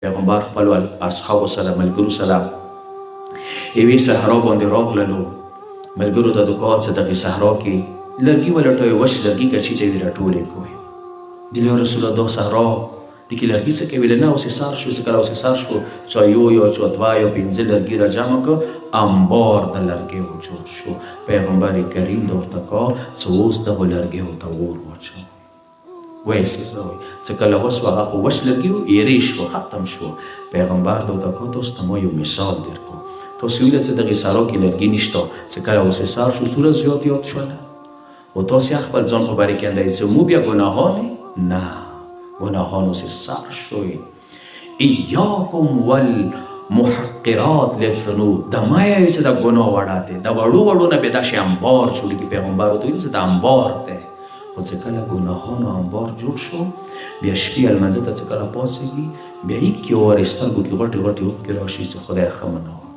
پیغمبر خپل اصحاب سره ملګرو سره یوې صحرا باندې راغللو. ملګرو ته د دعا څه دغې صحرا کې لرګي ولټوي، وچ لرګي کچې ته یې راټولې کړې. دل یا رسول الله صحرا د کې لرګي څه کوي؟ نه اوس یې سار شو، څه کله اوس یې سار شو چې یو چې دوه یا پنځه لرګي را جمع کړه، انبار د لرګیو جوړ شو. پیغمبر کریم د ورته کا څه اوس دغو لرګیو ته اور واچوه. وایي څه کله اوس هغه خو وچ لرګي و، ایرې شو، ختم شو. پیغمبر د ورته کا تاسو ته ما یو مثال درکړو. تاسو ویله څه دغې صحرا کې لرګي نشته، څه کله اوس یې سار شو، سوره زیات یاد شوله و تاسو خپل ځان په باره کې اندازې څه مو بیا ګناهانې نه گناهانو سے سر شوی. ایاکم والمحقرات للذنوب، د مایه چې د ګناه وړه دی، د وړو وړو نه بیا داسې انبار جوړېږي. پیغمبر ورته ویلي چې د انبار دی، خو چې کله ګناهانو انبار جوړ شو، بیا شپې لمانځه ته چې کله پاڅېږي، بیا هیڅ وارې سترګو کې غټې غټې اوښکې راشي چې خدای ښه منه وکړه.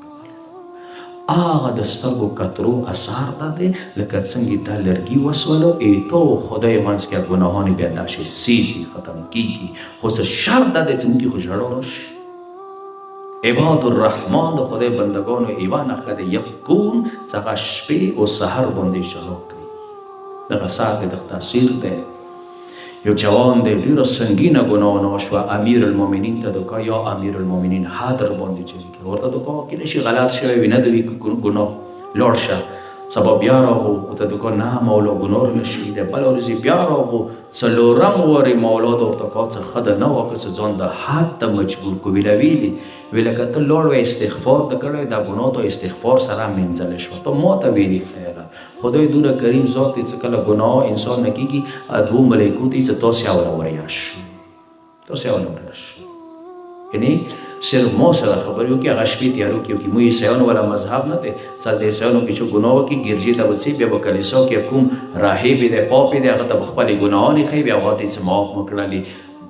هغه د سترګو کترو اثر ده دی، لکه څنګه دا لرګي وسولو ایتو خدای منځ کې ګناهانې بیا داسې سیزي ختم کېږي. خو څه شرط ده دی چې موږ خو ژړا راشي. عباد الرحمن د خدای بندګانو ایوه نښه دی، یبکون چې هغه شپې او سحر باندې ژړا کوي. دغه ساعت د تاثیر دی. یو جوان دی، ډېره سنګینه ګناه وشوه، امیر المؤمنین ته دعا یا امیر المؤمنین حاضر باندې جری کړه. ورته دعا کېدای شي غلط شوی وي، نه د ګناه لاړ شه. سبا بیا راغو، ورته دعا نه مولا ګناه نشي دی. بله ورځې بیا راغو، څلورم وارې مولا ته ورته کا څه ښه ده نه وکړه چې ځان د حد ته مجبور کړو. ویله ویلې که ته لاړ وی استغفار ته کړی، دا ګناه ته استغفار سره مینځلی شوه. ته ما ته ویلي خیره خدای دومره کریم ذات دی چې کله ګناه انسان نه کېږي، دوو ملایکو ته چې تاسې اوله وریا شي، تاسې اوله وریا شي. یعنې صرف ما سره خبرې وکړي، هغه شپې تیارو کې وکړي. مو عیسیانو والا مذهب نه دی، څل د عیسیانو کې چې ګناه وکړي ګرجې ته به ځي، بیا به کلیسا کې کوم راهب دی، پاپ دی، هغه ته به خپلې ګناهانې ښیي، بیا هغه ته چې معاف مو کړلې.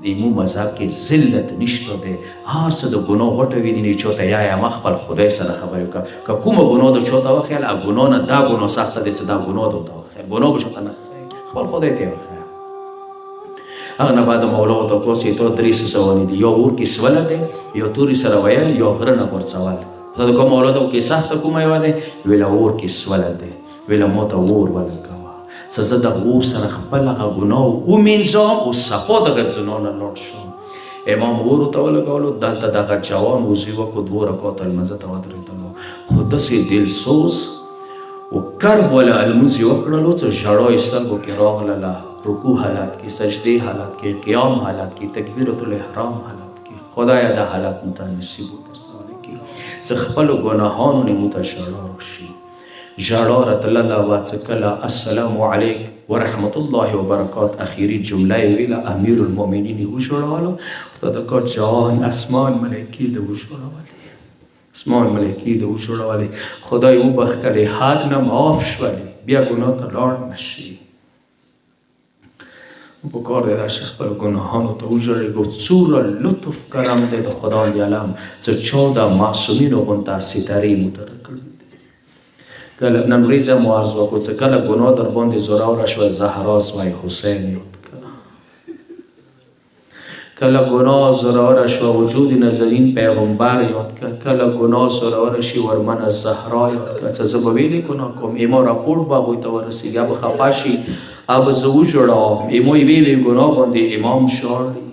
د مو مذهب کې ذلت نشته دی. هر څه د ګناه غټه ویلي نه چاته یا ما خپل خدای سره خبرې وکړه. که کومه ګناه د چاته وښیل، هغه ګناه نه دا ګناه سخته دی چې دا ګناه د ورته وښیل، ګناه به چاته نه ښیي، خپل خدای ته یې وښیه. هغه نه بعد مولا ورته وکړه چې تا درې څه دي، یا اور کې سوله دی، یا تورې سره ویل، یا غره نه غورځول. ورته وکړه مولا ته وکړې سخته کومه یوه دی؟ ویله اور کې سوله دی. ویله ما ته اور ولګوه چې زه د اور سره خپل هغه ګناه ومینځم او صفا دغه ځنا نه لاړ شم. امام اور ورته ولګولو، دلته دغه جوان وضو وکړو، 2 رکعاته لمانځه ته ودرېدلو. خو داسې دلسوز او کرب والا لمونځ یې وکړلو چې ژړا یې سترګو کې راغلله، رکوع حالت کې، سجدې حالت کې، قیام حالت کې، تکبیرة الاحرام حالت کې. خدایه دا حالت مو ته نصیب وګرځولی کړي چې خپلو ګناهانو نه مو ته ژړا راشي. ژړا راتلله وه چې کله السلام علیک ورحمت الله وبرکات اخیری جمله یې ویله، امیر المؤمنین یې وژړولو. ورته د کا جان اسمان ملایکې د وژړولې، اسمان ملایکې د وژړولې. خدای وبښکلې، حد نه معاف شولې، بیا ګناه ته لاړ نشي. په کار دی داسې خپلو ګناهانو ته وژړېږو. څومره لطف کرم دی د خدای د علم چې چا د معصومینو غونته سترې متره کړي. کله نن ورځې مو عرض وکړو چې کله ګناه در باندې زوروره شوه، زهرا زوی حسین یاد کړه. کله ګناه زوروره شوه، وجود نظرین پیغمبر یاد کړه. کله ګناه زوروره شي، ورمنه زهرا یاد کړه. چې زه به ویلې ګناه کوم، ایما راپورټ به هغوی ته ورسېږي، به خفه شي، به زه وژړوم. ایما یې ویلې ګناه باندې امام ژاړي.